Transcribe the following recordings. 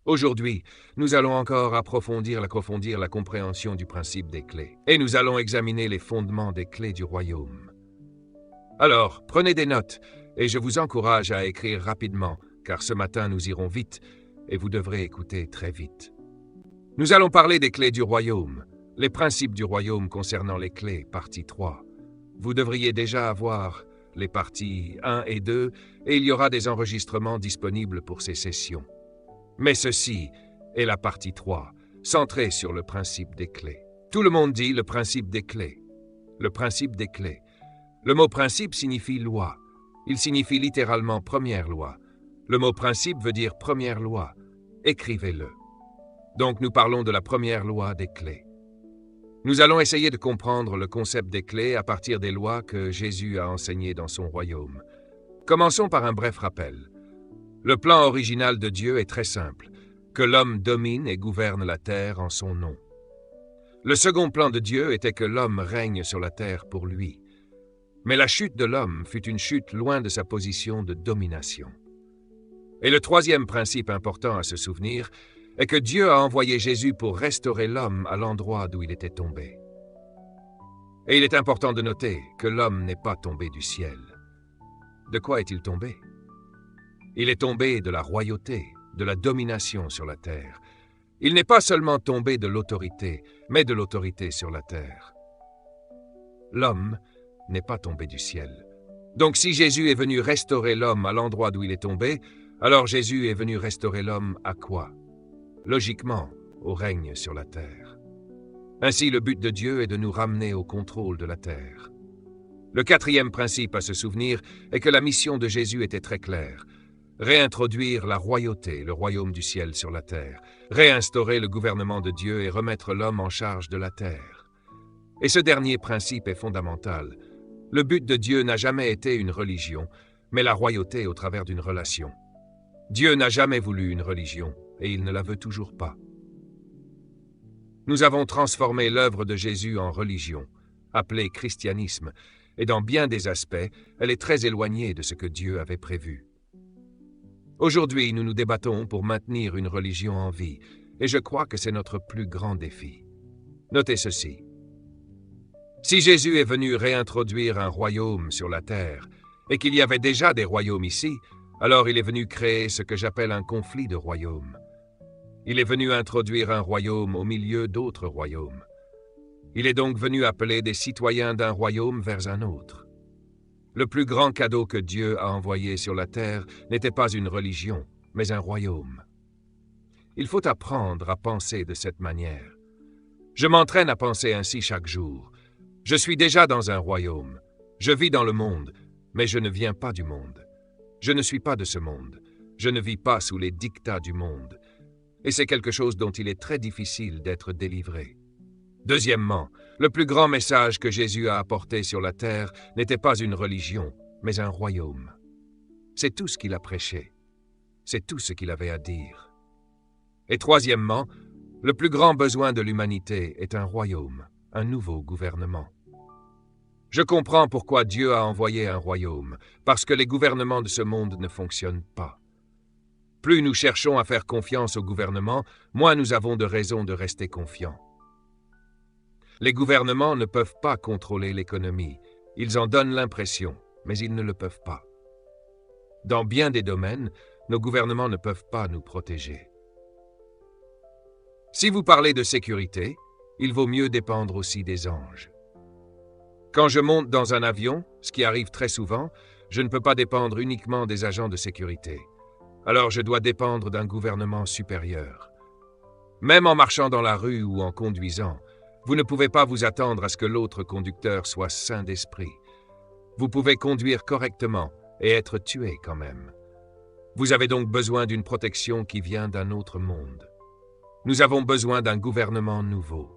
Aujourd'hui, nous allons encore approfondir la compréhension du principe des clés, et nous allons examiner les fondements des clés du royaume. Alors, prenez des notes, et je vous encourage à écrire rapidement, car ce matin nous irons vite, et vous devrez écouter très vite. Nous allons parler des clés du royaume, les principes du royaume concernant les clés, partie 3. Vous devriez déjà avoir les parties 1 et 2, et il y aura des enregistrements disponibles pour ces sessions. Mais ceci est la partie 3, centrée sur le principe des clés. Tout le monde dit le principe des clés. Le principe des clés. Le mot principe signifie loi. Il signifie littéralement première loi. Le mot principe veut dire première loi. Écrivez-le. Donc nous parlons de la première loi des clés. Nous allons essayer de comprendre le concept des clés à partir des lois que Jésus a enseignées dans son royaume. Commençons par un bref rappel. Le plan original de Dieu est très simple, que l'homme domine et gouverne la terre en son nom. Le second plan de Dieu était que l'homme règne sur la terre pour lui. Mais la chute de l'homme fut une chute loin de sa position de domination. Et le troisième principe important à se souvenir est que Dieu a envoyé Jésus pour restaurer l'homme à l'endroit d'où il était tombé. Et il est important de noter que l'homme n'est pas tombé du ciel. De quoi est-il tombé ? Il est tombé de la royauté, de la domination sur la terre. Il n'est pas seulement tombé de l'autorité, mais de l'autorité sur la terre. L'homme n'est pas tombé du ciel. Donc si Jésus est venu restaurer l'homme à l'endroit d'où il est tombé, alors Jésus est venu restaurer l'homme à quoi ? Logiquement, au règne sur la terre. Ainsi, le but de Dieu est de nous ramener au contrôle de la terre. Le quatrième principe à se souvenir est que la mission de Jésus était très claire. Réintroduire la royauté, le royaume du ciel sur la terre, réinstaurer le gouvernement de Dieu et remettre l'homme en charge de la terre. Et ce dernier principe est fondamental. Le but de Dieu n'a jamais été une religion, mais la royauté au travers d'une relation. Dieu n'a jamais voulu une religion, et il ne la veut toujours pas. Nous avons transformé l'œuvre de Jésus en religion, appelée christianisme, et dans bien des aspects, elle est très éloignée de ce que Dieu avait prévu. Aujourd'hui, nous nous débattons pour maintenir une religion en vie, et je crois que c'est notre plus grand défi. Notez ceci. Si Jésus est venu réintroduire un royaume sur la terre, et qu'il y avait déjà des royaumes ici, alors il est venu créer ce que j'appelle un conflit de royaumes. Il est venu introduire un royaume au milieu d'autres royaumes. Il est donc venu appeler des citoyens d'un royaume vers un autre. Le plus grand cadeau que Dieu a envoyé sur la terre n'était pas une religion, mais un royaume. Il faut apprendre à penser de cette manière. Je m'entraîne à penser ainsi chaque jour. Je suis déjà dans un royaume. Je vis dans le monde, mais je ne viens pas du monde. Je ne suis pas de ce monde. Je ne vis pas sous les dictats du monde. Et c'est quelque chose dont il est très difficile d'être délivré. Deuxièmement, le plus grand message que Jésus a apporté sur la terre n'était pas une religion, mais un royaume. C'est tout ce qu'il a prêché. C'est tout ce qu'il avait à dire. Et troisièmement, le plus grand besoin de l'humanité est un royaume, un nouveau gouvernement. Je comprends pourquoi Dieu a envoyé un royaume, parce que les gouvernements de ce monde ne fonctionnent pas. Plus nous cherchons à faire confiance au gouvernement, moins nous avons de raisons de rester confiants. Les gouvernements ne peuvent pas contrôler l'économie. Ils en donnent l'impression, mais ils ne le peuvent pas. Dans bien des domaines, nos gouvernements ne peuvent pas nous protéger. Si vous parlez de sécurité, il vaut mieux dépendre aussi des anges. Quand je monte dans un avion, ce qui arrive très souvent, je ne peux pas dépendre uniquement des agents de sécurité. Alors je dois dépendre d'un gouvernement supérieur. Même en marchant dans la rue ou en conduisant, vous ne pouvez pas vous attendre à ce que l'autre conducteur soit sain d'esprit. Vous pouvez conduire correctement et être tué quand même. Vous avez donc besoin d'une protection qui vient d'un autre monde. Nous avons besoin d'un gouvernement nouveau.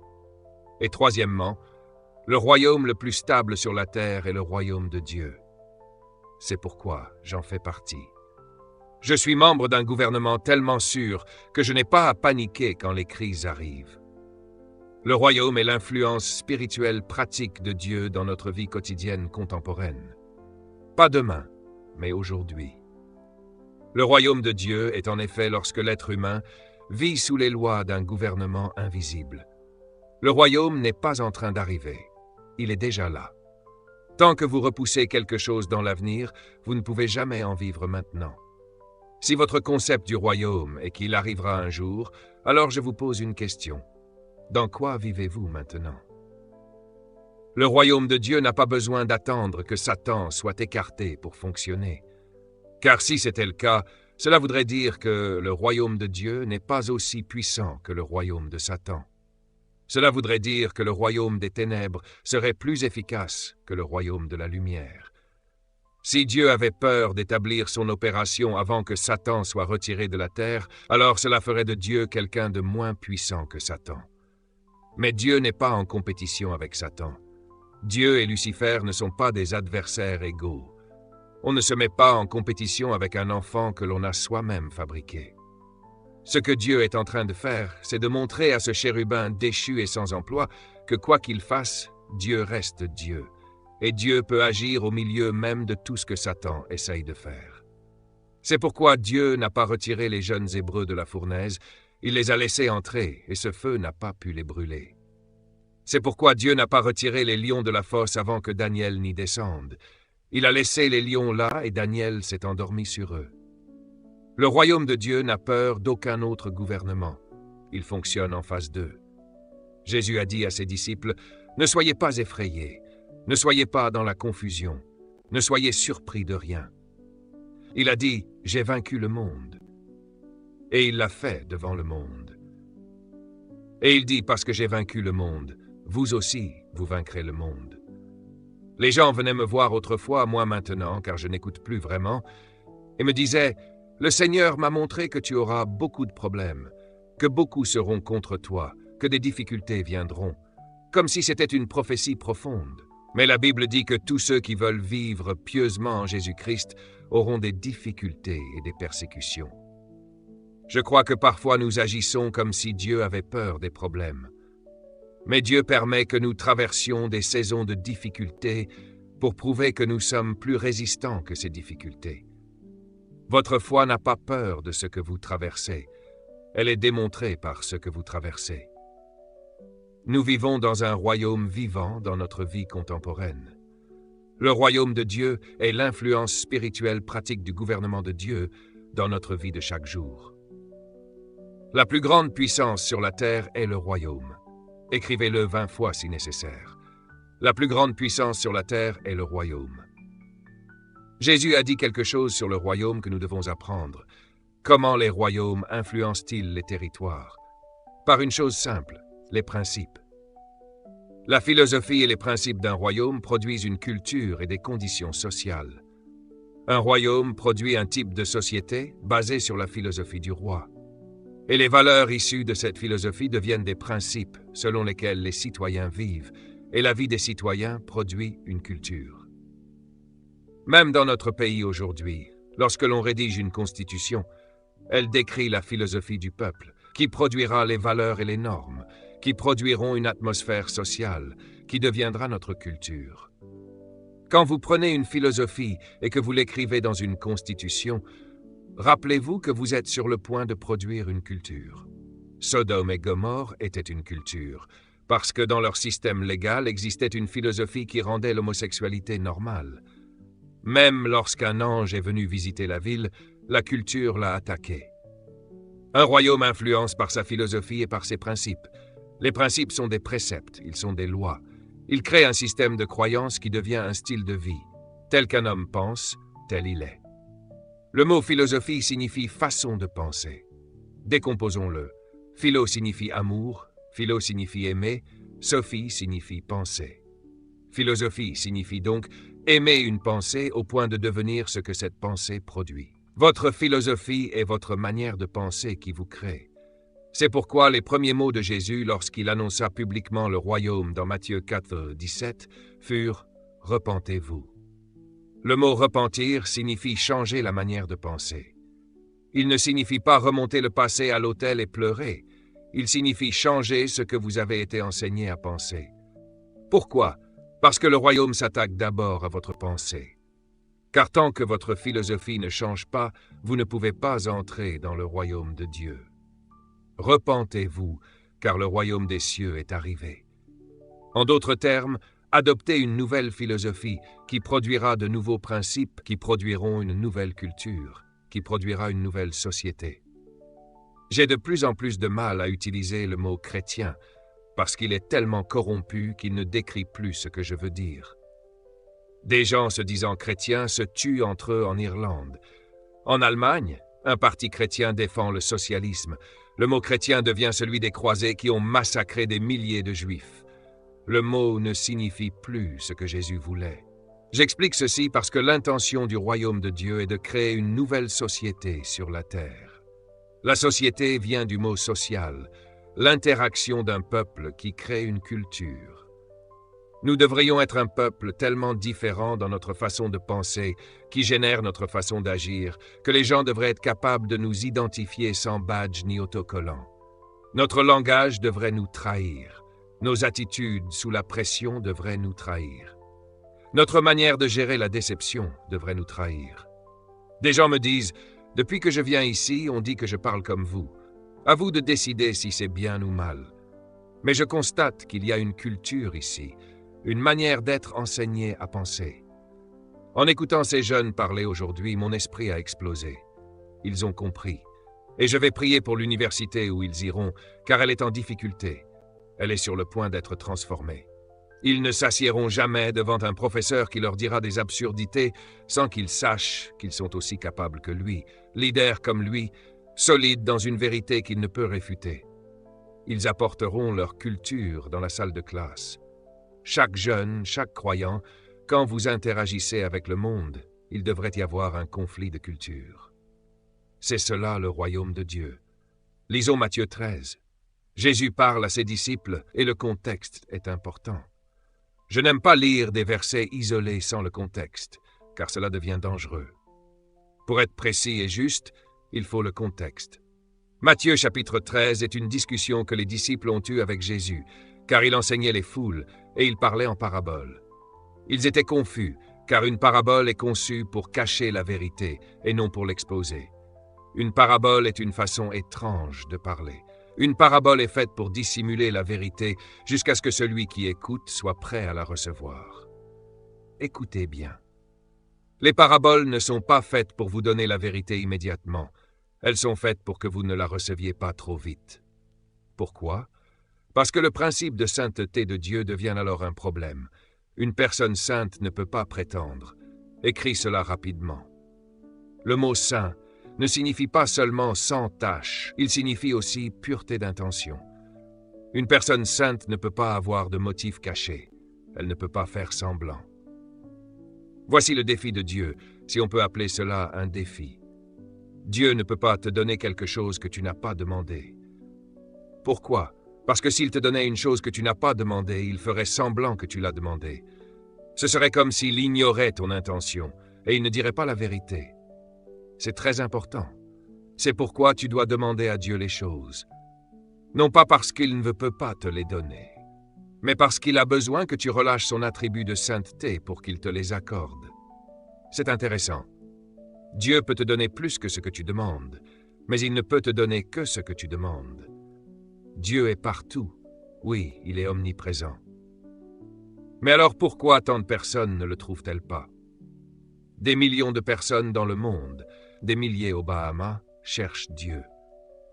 Et troisièmement, le royaume le plus stable sur la terre est le royaume de Dieu. C'est pourquoi j'en fais partie. Je suis membre d'un gouvernement tellement sûr que je n'ai pas à paniquer quand les crises arrivent. Le royaume est l'influence spirituelle pratique de Dieu dans notre vie quotidienne contemporaine. Pas demain, mais aujourd'hui. Le royaume de Dieu est en effet lorsque l'être humain vit sous les lois d'un gouvernement invisible. Le royaume n'est pas en train d'arriver. Il est déjà là. Tant que vous repoussez quelque chose dans l'avenir, vous ne pouvez jamais en vivre maintenant. Si votre concept du royaume est qu'il arrivera un jour, alors je vous pose une question. Dans quoi vivez-vous maintenant? Le royaume de Dieu n'a pas besoin d'attendre que Satan soit écarté pour fonctionner. Car si c'était le cas, cela voudrait dire que le royaume de Dieu n'est pas aussi puissant que le royaume de Satan. Cela voudrait dire que le royaume des ténèbres serait plus efficace que le royaume de la lumière. Si Dieu avait peur d'établir son opération avant que Satan soit retiré de la terre, alors cela ferait de Dieu quelqu'un de moins puissant que Satan. Mais Dieu n'est pas en compétition avec Satan. Dieu et Lucifer ne sont pas des adversaires égaux. On ne se met pas en compétition avec un enfant que l'on a soi-même fabriqué. Ce que Dieu est en train de faire, c'est de montrer à ce chérubin déchu et sans emploi que quoi qu'il fasse, Dieu reste Dieu. Et Dieu peut agir au milieu même de tout ce que Satan essaye de faire. C'est pourquoi Dieu n'a pas retiré les jeunes Hébreux de la fournaise, il les a laissés entrer et ce feu n'a pas pu les brûler. C'est pourquoi Dieu n'a pas retiré les lions de la fosse avant que Daniel n'y descende. Il a laissé les lions là et Daniel s'est endormi sur eux. Le royaume de Dieu n'a peur d'aucun autre gouvernement. Il fonctionne en face d'eux. Jésus a dit à ses disciples, « Ne soyez pas effrayés, ne soyez pas dans la confusion, ne soyez surpris de rien. » Il a dit, « J'ai vaincu le monde. » Et il l'a fait devant le monde. Et il dit, « Parce que j'ai vaincu le monde, vous aussi, vous vaincrez le monde. » Les gens venaient me voir autrefois, moi maintenant, car je n'écoute plus vraiment, et me disaient, « Le Seigneur m'a montré que tu auras beaucoup de problèmes, que beaucoup seront contre toi, que des difficultés viendront, comme si c'était une prophétie profonde. Mais la Bible dit que tous ceux qui veulent vivre pieusement en Jésus-Christ auront des difficultés et des persécutions. » Je crois que parfois nous agissons comme si Dieu avait peur des problèmes. Mais Dieu permet que nous traversions des saisons de difficultés pour prouver que nous sommes plus résistants que ces difficultés. Votre foi n'a pas peur de ce que vous traversez. Elle est démontrée par ce que vous traversez. Nous vivons dans un royaume vivant dans notre vie contemporaine. Le royaume de Dieu est l'influence spirituelle pratique du gouvernement de Dieu dans notre vie de chaque jour. La plus grande puissance sur la terre est le royaume. Écrivez-le 20 fois si nécessaire. La plus grande puissance sur la terre est le royaume. Jésus a dit quelque chose sur le royaume que nous devons apprendre. Comment les royaumes influencent-ils les territoires? Par une chose simple, les principes. La philosophie et les principes d'un royaume produisent une culture et des conditions sociales. Un royaume produit un type de société basé sur la philosophie du roi. Et les valeurs issues de cette philosophie deviennent des principes selon lesquels les citoyens vivent, et la vie des citoyens produit une culture. Même dans notre pays aujourd'hui, lorsque l'on rédige une constitution, elle décrit la philosophie du peuple, qui produira les valeurs et les normes, qui produiront une atmosphère sociale, qui deviendra notre culture. Quand vous prenez une philosophie et que vous l'écrivez dans une constitution, rappelez-vous que vous êtes sur le point de produire une culture. Sodome et Gomorrhe étaient une culture, parce que dans leur système légal existait une philosophie qui rendait l'homosexualité normale. Même lorsqu'un ange est venu visiter la ville, la culture l'a attaqué. Un royaume influence par sa philosophie et par ses principes. Les principes sont des préceptes, ils sont des lois. Ils créent un système de croyance qui devient un style de vie. Tel qu'un homme pense, tel il est. Le mot philosophie signifie façon de penser. Décomposons-le. Philo signifie amour, philo signifie aimer, sophie signifie penser. Philosophie signifie donc aimer une pensée au point de devenir ce que cette pensée produit. Votre philosophie est votre manière de penser qui vous crée. C'est pourquoi les premiers mots de Jésus lorsqu'il annonça publiquement le royaume dans Matthieu 4, 17 furent « Repentez-vous ». Le mot « repentir » signifie changer la manière de penser. Il ne signifie pas remonter le passé à l'autel et pleurer. Il signifie changer ce que vous avez été enseigné à penser. Pourquoi? Parce que le royaume s'attaque d'abord à votre pensée. Car tant que votre philosophie ne change pas, vous ne pouvez pas entrer dans le royaume de Dieu. Repentez-vous, car le royaume des cieux est arrivé. En d'autres termes, adoptez une nouvelle philosophie qui produira de nouveaux principes, qui produiront une nouvelle culture, qui produira une nouvelle société. J'ai de plus en plus de mal à utiliser le mot chrétien, parce qu'il est tellement corrompu qu'il ne décrit plus ce que je veux dire. Des gens se disant chrétiens se tuent entre eux en Irlande. En Allemagne, un parti chrétien défend le socialisme. Le mot chrétien devient celui des croisés qui ont massacré des milliers de juifs. Le mot ne signifie plus ce que Jésus voulait. J'explique ceci parce que l'intention du royaume de Dieu est de créer une nouvelle société sur la terre. La société vient du mot social, l'interaction d'un peuple qui crée une culture. Nous devrions être un peuple tellement différent dans notre façon de penser, qui génère notre façon d'agir, que les gens devraient être capables de nous identifier sans badge ni autocollant. Notre langage devrait nous trahir. Nos attitudes sous la pression devraient nous trahir. Notre manière de gérer la déception devrait nous trahir. Des gens me disent « Depuis que je viens ici, on dit que je parle comme vous. À vous de décider si c'est bien ou mal. » Mais je constate qu'il y a une culture ici, une manière d'être enseigné à penser. En écoutant ces jeunes parler aujourd'hui, mon esprit a explosé. Ils ont compris. Et je vais prier pour l'université où ils iront, car elle est en difficulté. Elle est sur le point d'être transformée. Ils ne s'assiéront jamais devant un professeur qui leur dira des absurdités sans qu'ils sachent qu'ils sont aussi capables que lui, leaders comme lui, solides dans une vérité qu'il ne peut réfuter. Ils apporteront leur culture dans la salle de classe. Chaque jeune, chaque croyant, quand vous interagissez avec le monde, il devrait y avoir un conflit de culture. C'est cela le royaume de Dieu. Lisons Matthieu 13. Jésus parle à ses disciples et le contexte est important. Je n'aime pas lire des versets isolés sans le contexte, car cela devient dangereux. Pour être précis et juste, il faut le contexte. Matthieu chapitre 13 est une discussion que les disciples ont eue avec Jésus, car il enseignait les foules et il parlait en paraboles. Ils étaient confus, car une parabole est conçue pour cacher la vérité et non pour l'exposer. Une parabole est une façon étrange de parler. Une parabole est faite pour dissimuler la vérité jusqu'à ce que celui qui écoute soit prêt à la recevoir. Écoutez bien. Les paraboles ne sont pas faites pour vous donner la vérité immédiatement. Elles sont faites pour que vous ne la receviez pas trop vite. Pourquoi? Parce que le principe de sainteté de Dieu devient alors un problème. Une personne sainte ne peut pas prétendre. Écris cela rapidement. Le mot saint ne signifie pas seulement sans tache, il signifie aussi pureté d'intention. Une personne sainte ne peut pas avoir de motif caché. Elle ne peut pas faire semblant. Voici le défi de Dieu, si on peut appeler cela un défi. Dieu ne peut pas te donner quelque chose que tu n'as pas demandé. Pourquoi? Parce que s'il te donnait une chose que tu n'as pas demandé, il ferait semblant que tu l'as demandé. Ce serait comme s'il ignorait ton intention, et il ne dirait pas la vérité. C'est très important. C'est pourquoi tu dois demander à Dieu les choses. Non pas parce qu'il ne peut pas te les donner, mais parce qu'il a besoin que tu relâches son attribut de sainteté pour qu'il te les accorde. C'est intéressant. Dieu peut te donner plus que ce que tu demandes, mais il ne peut te donner que ce que tu demandes. Dieu est partout. Oui, il est omniprésent. Mais alors pourquoi tant de personnes ne le trouvent-elles pas? Des millions de personnes dans le monde, des milliers aux Bahamas, cherchent Dieu.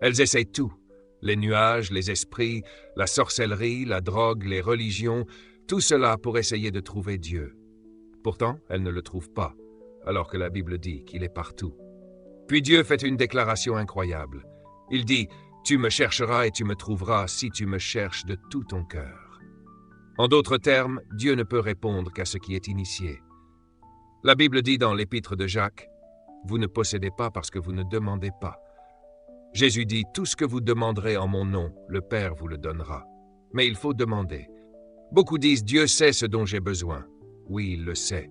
Elles essayent tout. Les nuages, les esprits, la sorcellerie, la drogue, les religions, tout cela pour essayer de trouver Dieu. Pourtant, elles ne le trouvent pas, alors que la Bible dit qu'il est partout. Puis Dieu fait une déclaration incroyable. Il dit « Tu me chercheras et tu me trouveras si tu me cherches de tout ton cœur. » En d'autres termes, Dieu ne peut répondre qu'à ce qui est initié. La Bible dit dans l'épître de Jacques « Vous ne possédez pas parce que vous ne demandez pas. » Jésus dit « Tout ce que vous demanderez en mon nom, le Père vous le donnera. » Mais il faut demander. Beaucoup disent « Dieu sait ce dont j'ai besoin. » Oui, il le sait,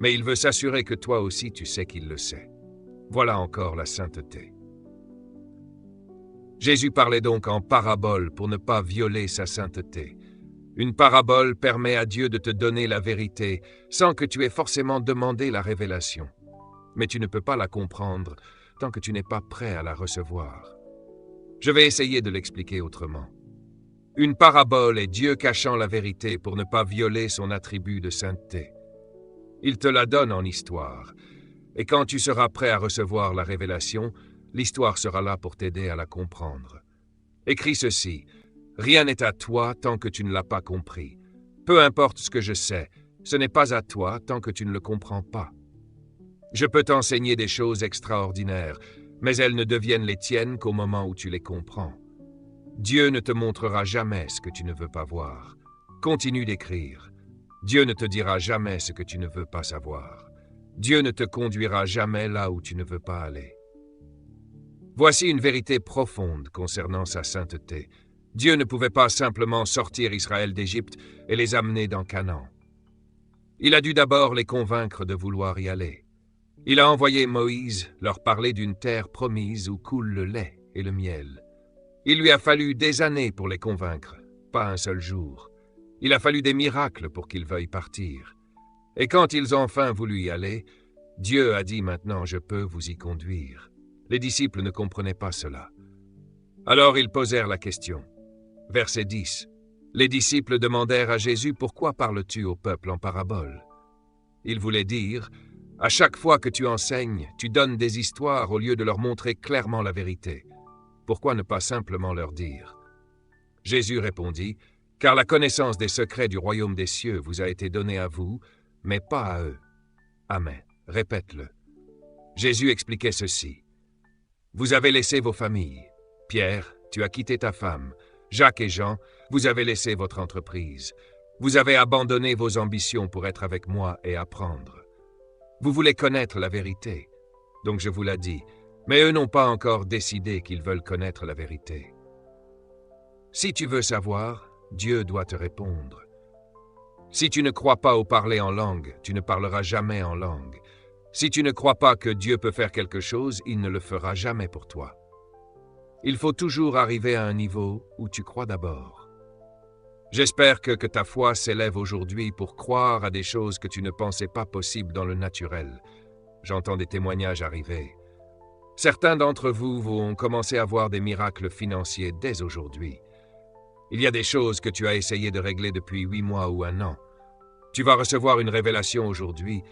mais il veut s'assurer que toi aussi tu sais qu'il le sait. Voilà encore la sainteté. Jésus parlait donc en parabole pour ne pas violer sa sainteté. Une parabole permet à Dieu de te donner la vérité sans que tu aies forcément demandé la révélation. Mais tu ne peux pas la comprendre tant que tu n'es pas prêt à la recevoir. Je vais essayer de l'expliquer autrement. Une parabole est Dieu cachant la vérité pour ne pas violer son attribut de sainteté. Il te la donne en histoire, et quand tu seras prêt à recevoir la révélation, l'histoire sera là pour t'aider à la comprendre. Écris ceci: rien n'est à toi tant que tu ne l'as pas compris. Peu importe ce que je sais, ce n'est pas à toi tant que tu ne le comprends pas. Je peux t'enseigner des choses extraordinaires, mais elles ne deviennent les tiennes qu'au moment où tu les comprends. Dieu ne te montrera jamais ce que tu ne veux pas voir. Continue d'écrire. Dieu ne te dira jamais ce que tu ne veux pas savoir. Dieu ne te conduira jamais là où tu ne veux pas aller. Voici une vérité profonde concernant sa sainteté. Dieu ne pouvait pas simplement sortir Israël d'Égypte et les amener dans Canaan. Il a dû d'abord les convaincre de vouloir y aller. Il a envoyé Moïse leur parler d'une terre promise où coule le lait et le miel. Il lui a fallu des années pour les convaincre, pas un seul jour. Il a fallu des miracles pour qu'ils veuillent partir. Et quand ils ont enfin voulu y aller, Dieu a dit: maintenant je peux vous y conduire. Les disciples ne comprenaient pas cela. Alors ils posèrent la question. Verset 10. Les disciples demandèrent à Jésus: pourquoi parles-tu au peuple en parabole? Il voulait dire: à chaque fois que tu enseignes, tu donnes des histoires au lieu de leur montrer clairement la vérité. Pourquoi ne pas simplement leur dire? Jésus répondit: car la connaissance des secrets du royaume des cieux vous a été donnée à vous, mais pas à eux. Amen. Répète-le. Jésus expliquait ceci. Vous avez laissé vos familles. Pierre, tu as quitté ta femme. Jacques et Jean, vous avez laissé votre entreprise. Vous avez abandonné vos ambitions pour être avec moi et apprendre. Vous voulez connaître la vérité, donc je vous l'ai dit, mais eux n'ont pas encore décidé qu'ils veulent connaître la vérité. Si tu veux savoir, Dieu doit te répondre. Si tu ne crois pas au parler en langue, tu ne parleras jamais en langue. Si tu ne crois pas que Dieu peut faire quelque chose, il ne le fera jamais pour toi. Il faut toujours arriver à un niveau où tu crois d'abord. J'espère que ta foi s'élève aujourd'hui pour croire à des choses que tu ne pensais pas possibles dans le naturel. J'entends des témoignages arriver. Certains d'entre vous vont commencer à voir des miracles financiers dès aujourd'hui. Il y a des choses que tu as essayé de régler depuis 8 mois ou 1 an. Tu vas recevoir une révélation aujourd'hui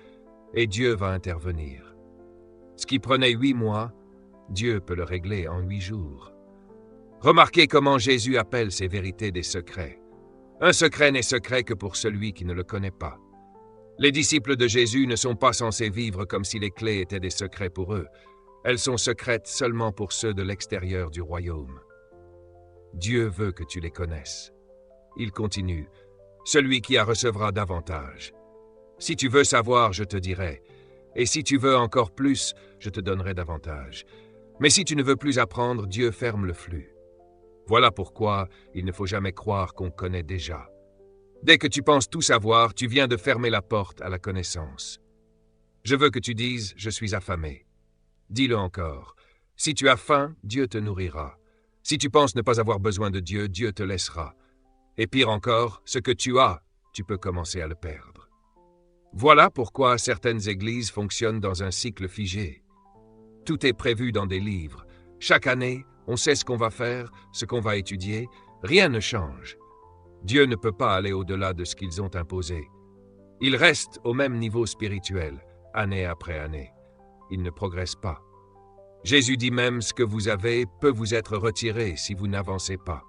et Dieu va intervenir. Ce qui prenait 8 mois, Dieu peut le régler en 8 jours. Remarquez comment Jésus appelle ces vérités des secrets. Un secret n'est secret que pour celui qui ne le connaît pas. Les disciples de Jésus ne sont pas censés vivre comme si les clés étaient des secrets pour eux. Elles sont secrètes seulement pour ceux de l'extérieur du royaume. Dieu veut que tu les connaisses. Il continue. Celui qui en recevra davantage. Si tu veux savoir, je te dirai. Et si tu veux encore plus, je te donnerai davantage. Mais si tu ne veux plus apprendre, Dieu ferme le flux. Voilà pourquoi il ne faut jamais croire qu'on connaît déjà. Dès que tu penses tout savoir, tu viens de fermer la porte à la connaissance. Je veux que tu dises « Je suis affamé ». Dis-le encore. Si tu as faim, Dieu te nourrira. Si tu penses ne pas avoir besoin de Dieu, Dieu te laissera. Et pire encore, ce que tu as, tu peux commencer à le perdre. Voilà pourquoi certaines églises fonctionnent dans un cycle figé. Tout est prévu dans des livres. Chaque année, on sait ce qu'on va faire, ce qu'on va étudier. Rien ne change. Dieu ne peut pas aller au-delà de ce qu'ils ont imposé. Il reste au même niveau spirituel, année après année. Il ne progresse pas. Jésus dit même ce que vous avez peut vous être retiré si vous n'avancez pas.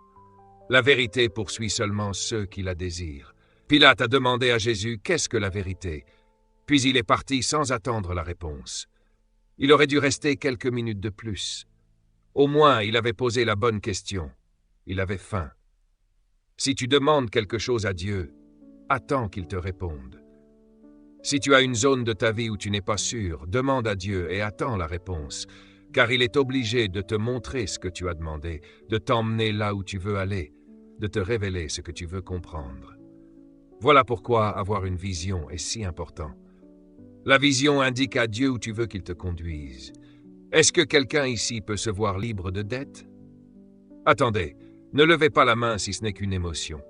La vérité poursuit seulement ceux qui la désirent. Pilate a demandé à Jésus « Qu'est-ce que la vérité ?» Puis il est parti sans attendre la réponse. Il aurait dû rester quelques minutes de plus. Au moins, il avait posé la bonne question. Il avait faim. Si tu demandes quelque chose à Dieu, attends qu'il te réponde. Si tu as une zone de ta vie où tu n'es pas sûr, demande à Dieu et attends la réponse, car il est obligé de te montrer ce que tu as demandé, de t'emmener là où tu veux aller, de te révéler ce que tu veux comprendre. Voilà pourquoi avoir une vision est si important. La vision indique à Dieu où tu veux qu'il te conduise. Est-ce que quelqu'un ici peut se voir libre de dette? Attendez, ne levez pas la main si ce n'est qu'une émotion.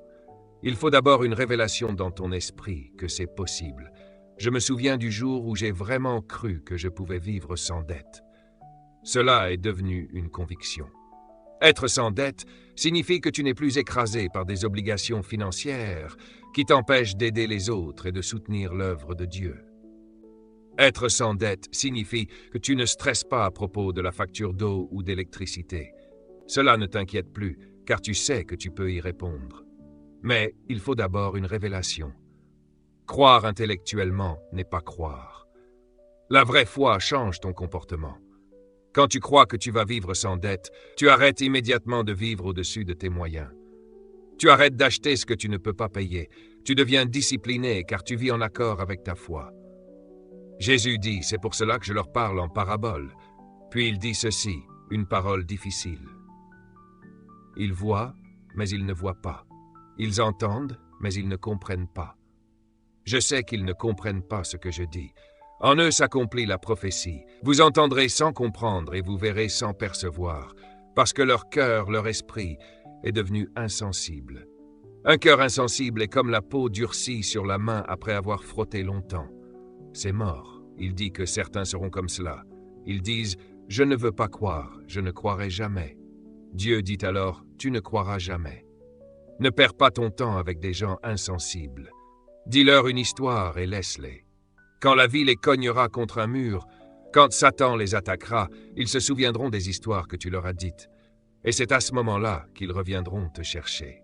Il faut d'abord une révélation dans ton esprit que c'est possible. Je me souviens du jour où j'ai vraiment cru que je pouvais vivre sans dette. Cela est devenu une conviction. Être sans dette signifie que tu n'es plus écrasé par des obligations financières qui t'empêchent d'aider les autres et de soutenir l'œuvre de Dieu. Être sans dette signifie que tu ne stresses pas à propos de la facture d'eau ou d'électricité. Cela ne t'inquiète plus, car tu sais que tu peux y répondre. Mais il faut d'abord une révélation. Croire intellectuellement n'est pas croire. La vraie foi change ton comportement. Quand tu crois que tu vas vivre sans dette, tu arrêtes immédiatement de vivre au-dessus de tes moyens. Tu arrêtes d'acheter ce que tu ne peux pas payer. Tu deviens discipliné car tu vis en accord avec ta foi. Jésus dit, c'est pour cela que je leur parle en parabole. Puis il dit ceci, une parole difficile. Ils voient, mais ils ne voient pas. Ils entendent, mais ils ne comprennent pas. Je sais qu'ils ne comprennent pas ce que je dis. En eux s'accomplit la prophétie. Vous entendrez sans comprendre et vous verrez sans percevoir, parce que leur cœur, leur esprit, est devenu insensible. Un cœur insensible est comme la peau durcie sur la main après avoir frotté longtemps. C'est mort. Il dit que certains seront comme cela. Ils disent « Je ne veux pas croire, je ne croirai jamais ». Dieu dit alors « Tu ne croiras jamais ». Ne perds pas ton temps avec des gens insensibles. Dis-leur une histoire et laisse-les. Quand la vie les cognera contre un mur, quand Satan les attaquera, ils se souviendront des histoires que tu leur as dites. Et c'est à ce moment-là qu'ils reviendront te chercher.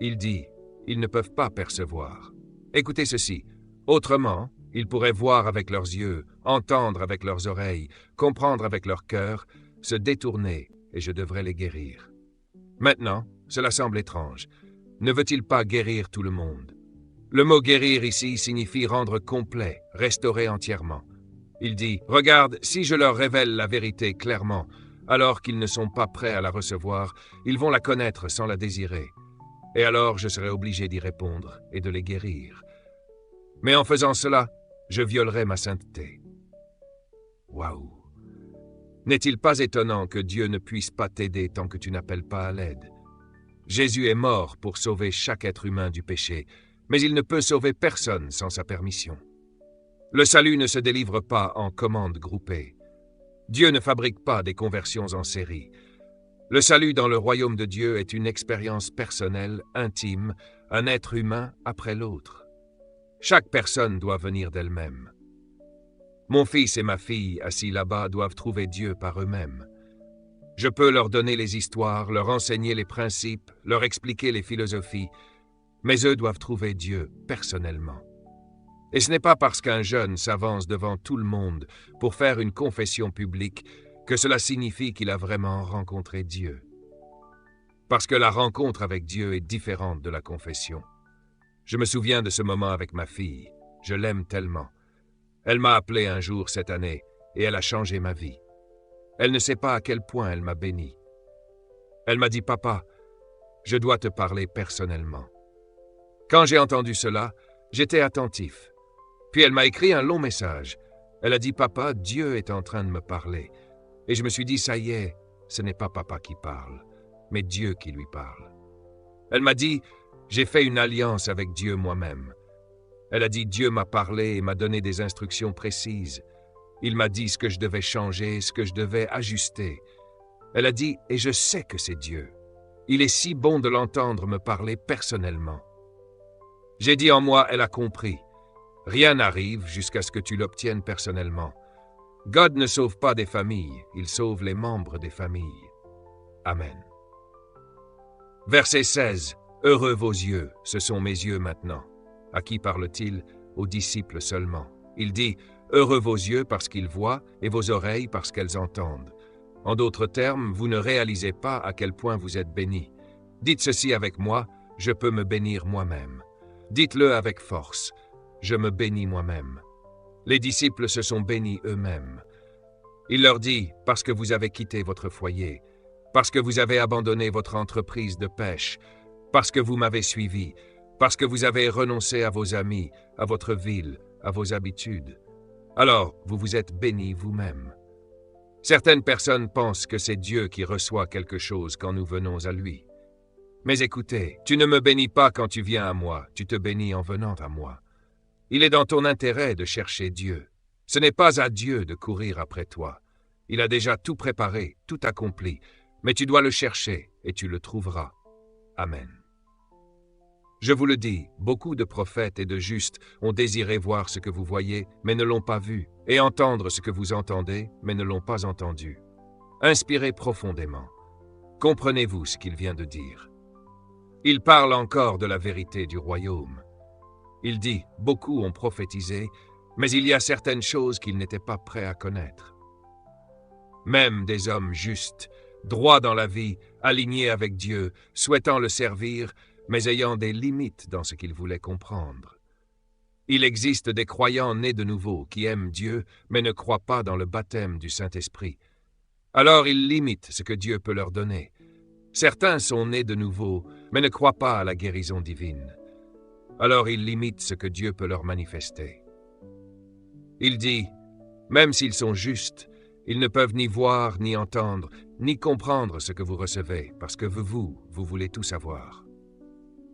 Il dit, ils ne peuvent pas percevoir. Écoutez ceci. Autrement, ils pourraient voir avec leurs yeux, entendre avec leurs oreilles, comprendre avec leur cœur, se détourner, et je devrais les guérir. Maintenant, cela semble étrange. Ne veut-il pas guérir tout le monde? Le mot guérir ici signifie rendre complet, restaurer entièrement. Il dit, regarde, si je leur révèle la vérité clairement, alors qu'ils ne sont pas prêts à la recevoir, ils vont la connaître sans la désirer. Et alors je serai obligé d'y répondre et de les guérir. Mais en faisant cela, je violerai ma sainteté. Waouh! N'est-il pas étonnant que Dieu ne puisse pas t'aider tant que tu n'appelles pas à l'aide? Jésus est mort pour sauver chaque être humain du péché, mais il ne peut sauver personne sans sa permission. Le salut ne se délivre pas en commandes groupées. Dieu ne fabrique pas des conversions en série. Le salut dans le royaume de Dieu est une expérience personnelle, intime, un être humain après l'autre. Chaque personne doit venir d'elle-même. Mon fils et ma fille, assis là-bas, doivent trouver Dieu par eux-mêmes. Je peux leur donner les histoires, leur enseigner les principes, leur expliquer les philosophies, mais eux doivent trouver Dieu personnellement. Et ce n'est pas parce qu'un jeune s'avance devant tout le monde pour faire une confession publique que cela signifie qu'il a vraiment rencontré Dieu. Parce que la rencontre avec Dieu est différente de la confession. Je me souviens de ce moment avec ma fille. Je l'aime tellement. Elle m'a appelé un jour cette année et elle a changé ma vie. Elle ne sait pas à quel point elle m'a béni. Elle m'a dit, « Papa, je dois te parler personnellement. » Quand j'ai entendu cela, j'étais attentif. Puis elle m'a écrit un long message. Elle a dit, « Papa, Dieu est en train de me parler. » Et je me suis dit, ça y est, ce n'est pas papa qui parle, mais Dieu qui lui parle. Elle m'a dit, « J'ai fait une alliance avec Dieu moi-même. » Elle a dit, « Dieu m'a parlé et m'a donné des instructions précises. Il m'a dit ce que je devais changer, ce que je devais ajuster. » Elle a dit, « Et je sais que c'est Dieu. Il est si bon de l'entendre me parler personnellement. » J'ai dit en moi, elle a compris. Rien n'arrive jusqu'à ce que tu l'obtiennes personnellement. God ne sauve pas des familles, il sauve les membres des familles. Amen. Verset 16. Heureux vos yeux, ce sont mes yeux maintenant. À qui parle-t-il? Aux disciples seulement. Il dit, heureux vos yeux parce qu'ils voient et vos oreilles parce qu'elles entendent. En d'autres termes, vous ne réalisez pas à quel point vous êtes bénis. Dites ceci avec moi, je peux me bénir moi-même. Dites-le avec force, je me bénis moi-même. Les disciples se sont bénis eux-mêmes. Il leur dit, parce que vous avez quitté votre foyer, parce que vous avez abandonné votre entreprise de pêche, parce que vous m'avez suivi, parce que vous avez renoncé à vos amis, à votre ville, à vos habitudes. Alors, vous vous êtes bénis vous-même. Certaines personnes pensent que c'est Dieu qui reçoit quelque chose quand nous venons à lui. Mais écoutez, tu ne me bénis pas quand tu viens à moi, tu te bénis en venant à moi. Il est dans ton intérêt de chercher Dieu. Ce n'est pas à Dieu de courir après toi. Il a déjà tout préparé, tout accompli. Mais tu dois le chercher, et tu le trouveras. Amen. Je vous le dis, beaucoup de prophètes et de justes ont désiré voir ce que vous voyez, mais ne l'ont pas vu, et entendre ce que vous entendez, mais ne l'ont pas entendu. Inspirez profondément. Comprenez-vous ce qu'il vient de dire? Il parle encore de la vérité du royaume. Il dit, beaucoup ont prophétisé, mais il y a certaines choses qu'ils n'étaient pas prêts à connaître. Même des hommes justes, droits dans la vie, alignés avec Dieu, souhaitant le servir, mais ayant des limites dans ce qu'ils voulaient comprendre. Il existe des croyants nés de nouveau qui aiment Dieu, mais ne croient pas dans le baptême du Saint-Esprit. Alors ils limitent ce que Dieu peut leur donner. Certains sont nés de nouveau, mais ne croient pas à la guérison divine. Alors ils limitent ce que Dieu peut leur manifester. Il dit, même s'ils sont justes, ils ne peuvent ni voir, ni entendre, ni comprendre ce que vous recevez, parce que vous voulez tout savoir.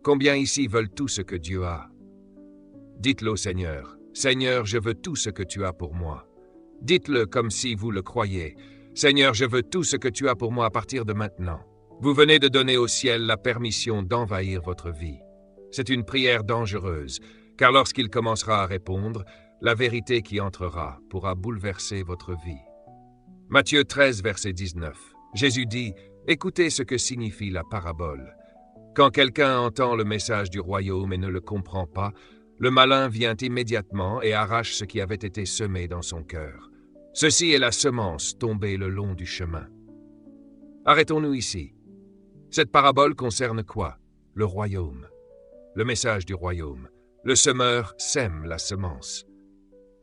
Combien ici veulent tout ce que Dieu a? Dites-le au Seigneur, « Seigneur, je veux tout ce que tu as pour moi. » Dites-le comme si vous le croyez, « Seigneur, je veux tout ce que tu as pour moi à partir de maintenant. » Vous venez de donner au ciel la permission d'envahir votre vie. C'est une prière dangereuse, car lorsqu'il commencera à répondre, la vérité qui entrera pourra bouleverser votre vie. Matthieu 13, verset 19. Jésus dit, « Écoutez ce que signifie la parabole. Quand quelqu'un entend le message du royaume et ne le comprend pas, le malin vient immédiatement et arrache ce qui avait été semé dans son cœur. Ceci est la semence tombée le long du chemin. » Arrêtons-nous ici. Cette parabole concerne quoi? Le royaume. Le message du royaume. Le semeur sème la semence.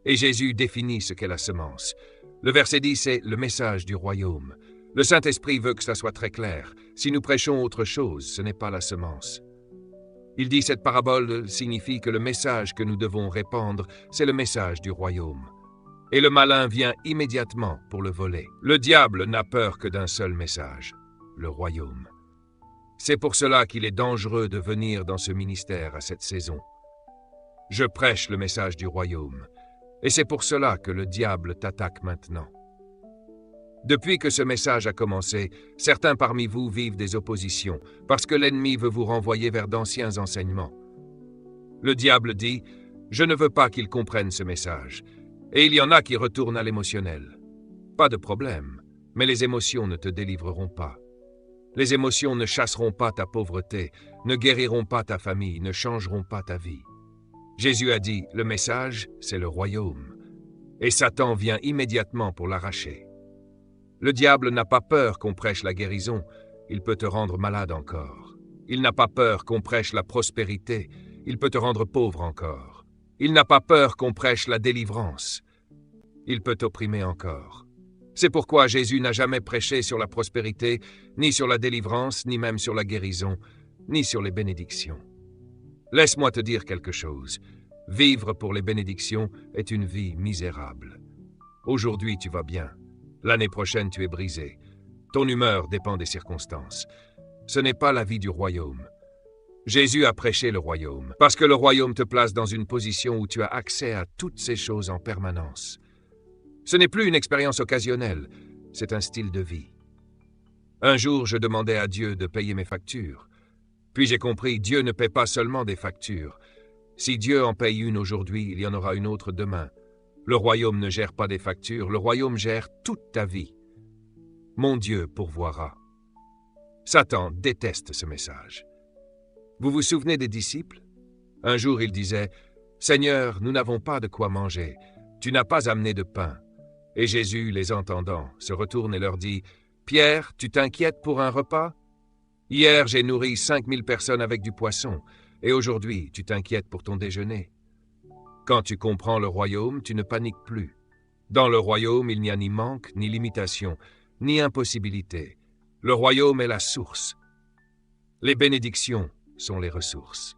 Et Jésus définit ce qu'est la semence. Le verset 10, c'est le message du royaume. Le Saint-Esprit veut que ça soit très clair. Si nous prêchons autre chose, ce n'est pas la semence. Il dit cette parabole signifie que le message que nous devons répandre, c'est le message du royaume. Et le malin vient immédiatement pour le voler. Le diable n'a peur que d'un seul message, le royaume. C'est pour cela qu'il est dangereux de venir dans ce ministère à cette saison. Je prêche le message du royaume. Et c'est pour cela que le diable t'attaque maintenant. Depuis que ce message a commencé, certains parmi vous vivent des oppositions, parce que l'ennemi veut vous renvoyer vers d'anciens enseignements. Le diable dit, « Je ne veux pas qu'ils comprennent ce message. » Et il y en a qui retournent à l'émotionnel. Pas de problème, mais les émotions ne te délivreront pas. Les émotions ne chasseront pas ta pauvreté, ne guériront pas ta famille, ne changeront pas ta vie. Jésus a dit, le message, c'est le royaume. Et Satan vient immédiatement pour l'arracher. Le diable n'a pas peur qu'on prêche la guérison, il peut te rendre malade encore. Il n'a pas peur qu'on prêche la prospérité, il peut te rendre pauvre encore. Il n'a pas peur qu'on prêche la délivrance, il peut t'opprimer encore. C'est pourquoi Jésus n'a jamais prêché sur la prospérité, ni sur la délivrance, ni même sur la guérison, ni sur les bénédictions. Laisse-moi te dire quelque chose. Vivre pour les bénédictions est une vie misérable. Aujourd'hui, tu vas bien. L'année prochaine, tu es brisé. Ton humeur dépend des circonstances. Ce n'est pas la vie du royaume. Jésus a prêché le royaume, parce que le royaume te place dans une position où tu as accès à toutes ces choses en permanence. Ce n'est plus une expérience occasionnelle, c'est un style de vie. Un jour, je demandais à Dieu de payer mes factures. Puis j'ai compris, Dieu ne paie pas seulement des factures. Si Dieu en paye une aujourd'hui, il y en aura une autre demain. Le royaume ne gère pas des factures, le royaume gère toute ta vie. Mon Dieu pourvoira. Satan déteste ce message. Vous vous souvenez des disciples? Un jour, ils disaient, « Seigneur, nous n'avons pas de quoi manger. Tu n'as pas amené de pain. » Et Jésus, les entendant, se retourne et leur dit, « Pierre, tu t'inquiètes pour un repas? Hier, j'ai nourri 5000 personnes avec du poisson, et aujourd'hui, tu t'inquiètes pour ton déjeuner. Quand tu comprends le royaume, tu ne paniques plus. Dans le royaume, il n'y a ni manque, ni limitation, ni impossibilité. Le royaume est la source. Les bénédictions sont les ressources.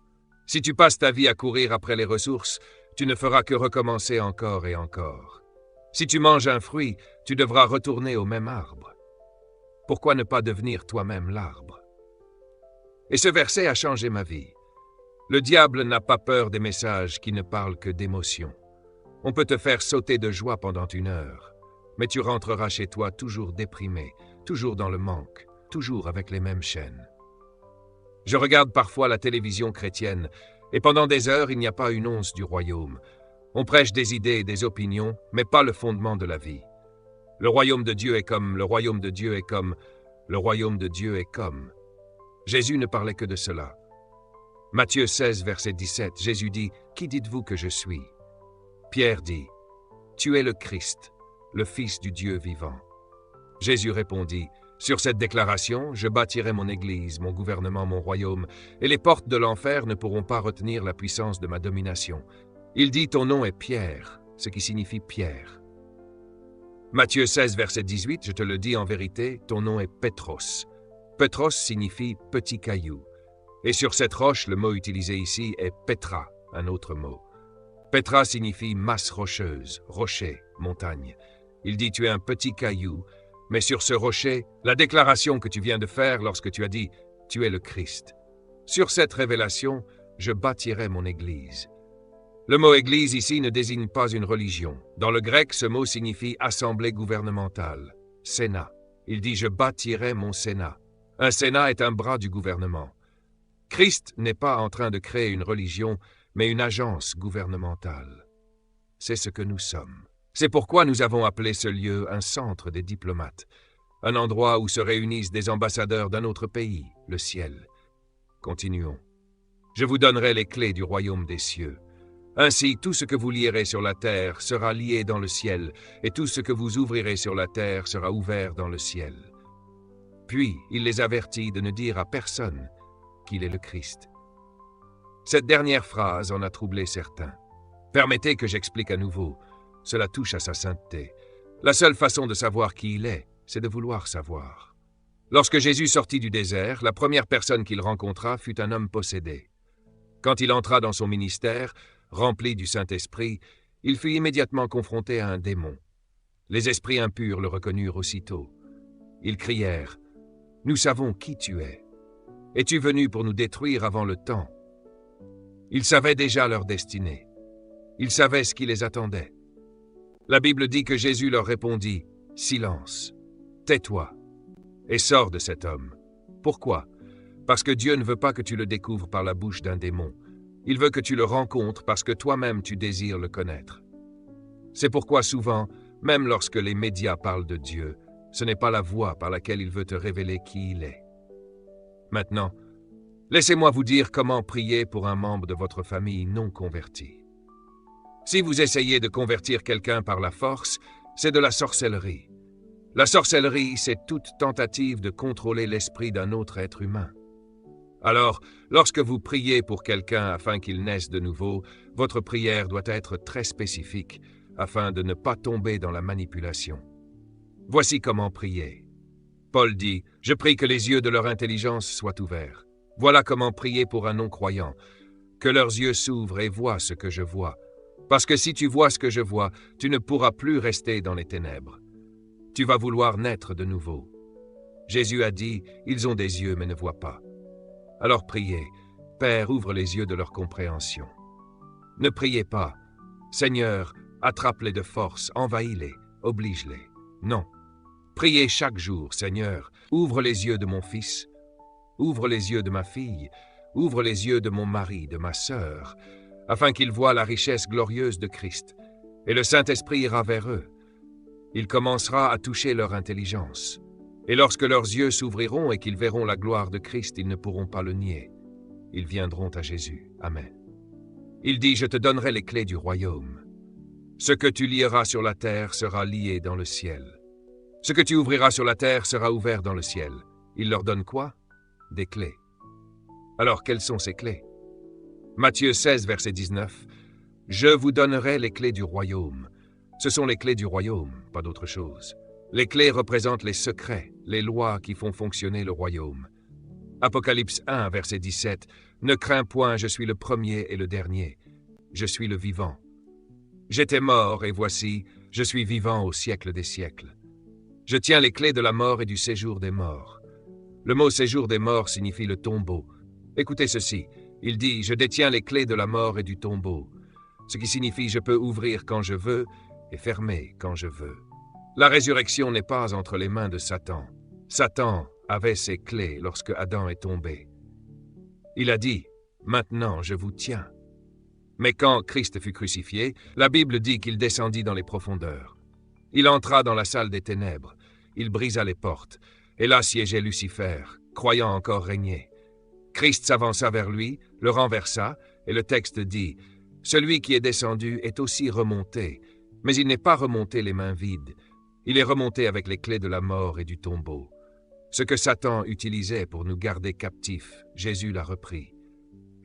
Si tu passes ta vie à courir après les ressources, tu ne feras que recommencer encore et encore. Si tu manges un fruit, tu devras retourner au même arbre. Pourquoi ne pas devenir toi-même l'arbre? Et ce verset a changé ma vie. Le diable n'a pas peur des messages qui ne parlent que d'émotions. On peut te faire sauter de joie pendant 1 heure, mais tu rentreras chez toi toujours déprimé, toujours dans le manque. toujours avec les mêmes chaînes. Je regarde parfois la télévision chrétienne, et pendant des heures, il n'y a pas une once du royaume. On prêche des idées et des opinions, mais pas le fondement de la vie. Le royaume de Dieu est comme, le royaume de Dieu est comme, le royaume de Dieu est comme. Jésus ne parlait que de cela. Matthieu 16, verset 17, Jésus dit, « Qui dites-vous que je suis ?» Pierre dit, « Tu es le Christ, le Fils du Dieu vivant. » Jésus répondit, « Sur cette déclaration, je bâtirai mon Église, mon gouvernement, mon royaume, et les portes de l'enfer ne pourront pas retenir la puissance de ma domination. » Il dit, « Ton nom est Pierre », ce qui signifie Pierre. Matthieu 16, verset 18, je te le dis en vérité, ton nom est Pétros. Pétros signifie petit caillou. Et sur cette roche, le mot utilisé ici est Pétra, un autre mot. Pétra signifie masse rocheuse, rocher, montagne. Il dit, tu es un petit caillou, mais sur ce rocher, la déclaration que tu viens de faire lorsque tu as dit, tu es le Christ. Sur cette révélation, je bâtirai mon Église. Le mot « Église » ici ne désigne pas une religion. Dans le grec, ce mot signifie « assemblée gouvernementale »,« Sénat ». Il dit « Je bâtirai mon Sénat ». Un Sénat est un bras du gouvernement. Christ n'est pas en train de créer une religion, mais une agence gouvernementale. C'est ce que nous sommes. C'est pourquoi nous avons appelé ce lieu un centre des diplomates, un endroit où se réunissent des ambassadeurs d'un autre pays, le ciel. Continuons. Je vous donnerai les clés du royaume des cieux. Ainsi, tout ce que vous lierez sur la terre sera lié dans le ciel, et tout ce que vous ouvrirez sur la terre sera ouvert dans le ciel. Puis, il les avertit de ne dire à personne qu'il est le Christ. Cette dernière phrase en a troublé certains. Permettez que j'explique à nouveau. Cela touche à sa sainteté. La seule façon de savoir qui il est, c'est de vouloir savoir. Lorsque Jésus sortit du désert, la première personne qu'il rencontra fut un homme possédé. Quand il entra dans son ministère, rempli du Saint-Esprit, il fut immédiatement confronté à un démon. Les esprits impurs le reconnurent aussitôt. Ils crièrent, « Nous savons qui tu es. Es-tu venu pour nous détruire avant le temps ?» Ils savaient déjà leur destinée. Ils savaient ce qui les attendait. La Bible dit que Jésus leur répondit, « Silence, tais-toi, et sors de cet homme. » Pourquoi? Parce que Dieu ne veut pas que tu le découvres par la bouche d'un démon. Il veut que tu le rencontres parce que toi-même tu désires le connaître. C'est pourquoi souvent, même lorsque les médias parlent de Dieu, ce n'est pas la voie par laquelle il veut te révéler qui il est. Maintenant, laissez-moi vous dire comment prier pour un membre de votre famille non converti. Si vous essayez de convertir quelqu'un par la force, c'est de la sorcellerie. La sorcellerie, c'est toute tentative de contrôler l'esprit d'un autre être humain. Alors, lorsque vous priez pour quelqu'un afin qu'il naisse de nouveau, votre prière doit être très spécifique afin de ne pas tomber dans la manipulation. Voici comment prier. Paul dit, « Je prie que les yeux de leur intelligence soient ouverts. Voilà comment prier pour un non-croyant, que leurs yeux s'ouvrent et voient ce que je vois. Parce que si tu vois ce que je vois, tu ne pourras plus rester dans les ténèbres. Tu vas vouloir naître de nouveau. » Jésus a dit, « Ils ont des yeux mais ne voient pas. » Alors priez, « Père, ouvre les yeux de leur compréhension. » Ne priez pas, « Seigneur, attrape-les de force, envahis-les, oblige-les. » Non. Priez chaque jour, « Seigneur, ouvre les yeux de mon fils, ouvre les yeux de ma fille, ouvre les yeux de mon mari, de ma sœur, afin qu'ils voient la richesse glorieuse de Christ, et le Saint-Esprit ira vers eux. Il commencera à toucher leur intelligence. Et lorsque leurs yeux s'ouvriront et qu'ils verront la gloire de Christ, ils ne pourront pas le nier. Ils viendront à Jésus. Amen. Il dit, « Je te donnerai les clés du royaume. Ce que tu lieras sur la terre sera lié dans le ciel. Ce que tu ouvriras sur la terre sera ouvert dans le ciel. » Il leur donne quoi? Des clés. Alors, quelles sont ces clés? Matthieu 16, verset 19. « Je vous donnerai les clés du royaume. » Ce sont les clés du royaume, pas d'autre chose. Les clés représentent les secrets, les lois qui font fonctionner le royaume. Apocalypse 1, verset 17. « Ne crains point, je suis le premier et le dernier. Je suis le vivant. J'étais mort, et voici, je suis vivant au siècle des siècles. Je tiens les clés de la mort et du séjour des morts. » Le mot « séjour des morts » signifie le tombeau. Écoutez ceci, il dit « Je détiens les clés de la mort et du tombeau », ce qui signifie « Je peux ouvrir quand je veux et fermer quand je veux ». La résurrection n'est pas entre les mains de Satan. Satan avait ses clés lorsque Adam est tombé. Il a dit, « Maintenant je vous tiens ». Mais quand Christ fut crucifié, la Bible dit qu'il descendit dans les profondeurs. Il entra dans la salle des ténèbres, il brisa les portes, et là siégeait Lucifer, croyant encore régner. Christ s'avança vers lui, le renversa, et le texte dit, « Celui qui est descendu est aussi remonté, mais il n'est pas remonté les mains vides, il est remonté avec les clés de la mort et du tombeau. Ce que Satan utilisait pour nous garder captifs, Jésus l'a repris.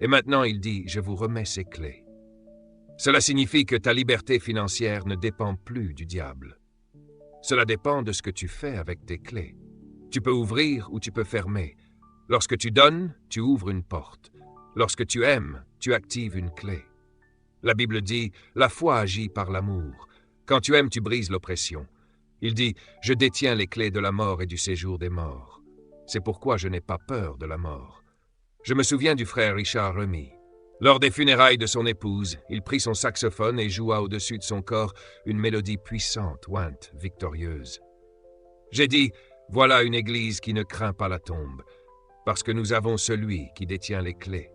Et maintenant il dit, je vous remets ces clés. Cela signifie que ta liberté financière ne dépend plus du diable. Cela dépend de ce que tu fais avec tes clés. Tu peux ouvrir ou tu peux fermer. Lorsque tu donnes, tu ouvres une porte. Lorsque tu aimes, tu actives une clé. La Bible dit, la foi agit par l'amour. Quand tu aimes, tu brises l'oppression. Il dit, je détiens les clés de la mort et du séjour des morts. C'est pourquoi je n'ai pas peur de la mort. Je me souviens du frère Richard Remy. Lors des funérailles de son épouse, il prit son saxophone et joua au-dessus de son corps une mélodie puissante, ointe, victorieuse. J'ai dit, voilà une église qui ne craint pas la tombe, parce que nous avons celui qui détient les clés,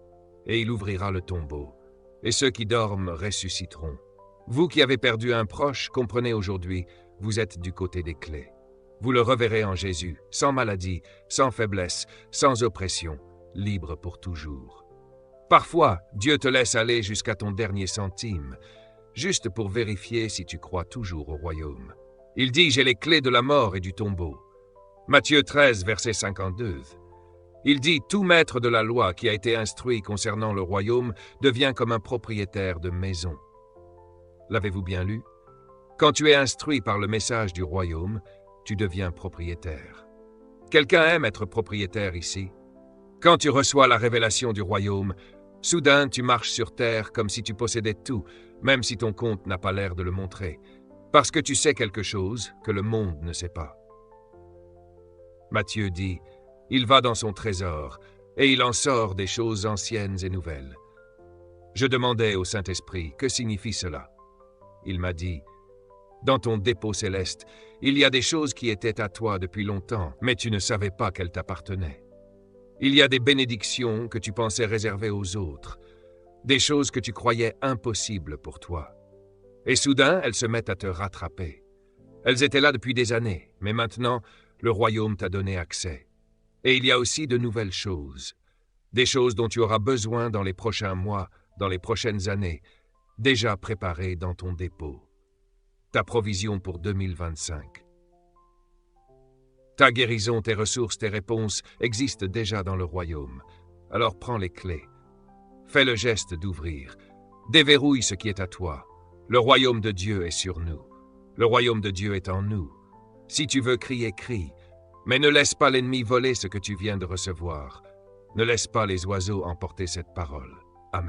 et il ouvrira le tombeau, et ceux qui dorment ressusciteront. Vous qui avez perdu un proche, comprenez aujourd'hui, vous êtes du côté des clés. Vous le reverrez en Jésus, sans maladie, sans faiblesse, sans oppression, libre pour toujours. Parfois, Dieu te laisse aller jusqu'à ton dernier centime, juste pour vérifier si tu crois toujours au royaume. Il dit, j'ai les clés de la mort et du tombeau. Matthieu 13, verset 52. Il dit, tout maître de la loi qui a été instruit concernant le royaume devient comme un propriétaire de maison. L'avez-vous bien lu? Quand tu es instruit par le message du royaume, tu deviens propriétaire. Quelqu'un aime être propriétaire ici? Quand tu reçois la révélation du royaume, soudain tu marches sur terre comme si tu possédais tout, même si ton compte n'a pas l'air de le montrer, parce que tu sais quelque chose que le monde ne sait pas. Matthieu dit, il va dans son trésor, et il en sort des choses anciennes et nouvelles. Je demandais au Saint-Esprit, que signifie cela? Il m'a dit, dans ton dépôt céleste, il y a des choses qui étaient à toi depuis longtemps, mais tu ne savais pas qu'elles t'appartenaient. Il y a des bénédictions que tu pensais réserver aux autres, des choses que tu croyais impossibles pour toi. Et soudain, elles se mettent à te rattraper. Elles étaient là depuis des années, mais maintenant, le royaume t'a donné accès. Et il y a aussi de nouvelles choses, des choses dont tu auras besoin dans les prochains mois, dans les prochaines années, déjà préparées dans ton dépôt. Ta provision pour 2025. Ta guérison, tes ressources, tes réponses existent déjà dans le royaume. Alors prends les clés. Fais le geste d'ouvrir. Déverrouille ce qui est à toi. Le royaume de Dieu est sur nous. Le royaume de Dieu est en nous. Si tu veux crier, crie. Mais ne laisse pas l'ennemi voler ce que tu viens de recevoir. Ne laisse pas les oiseaux emporter cette parole. Amen.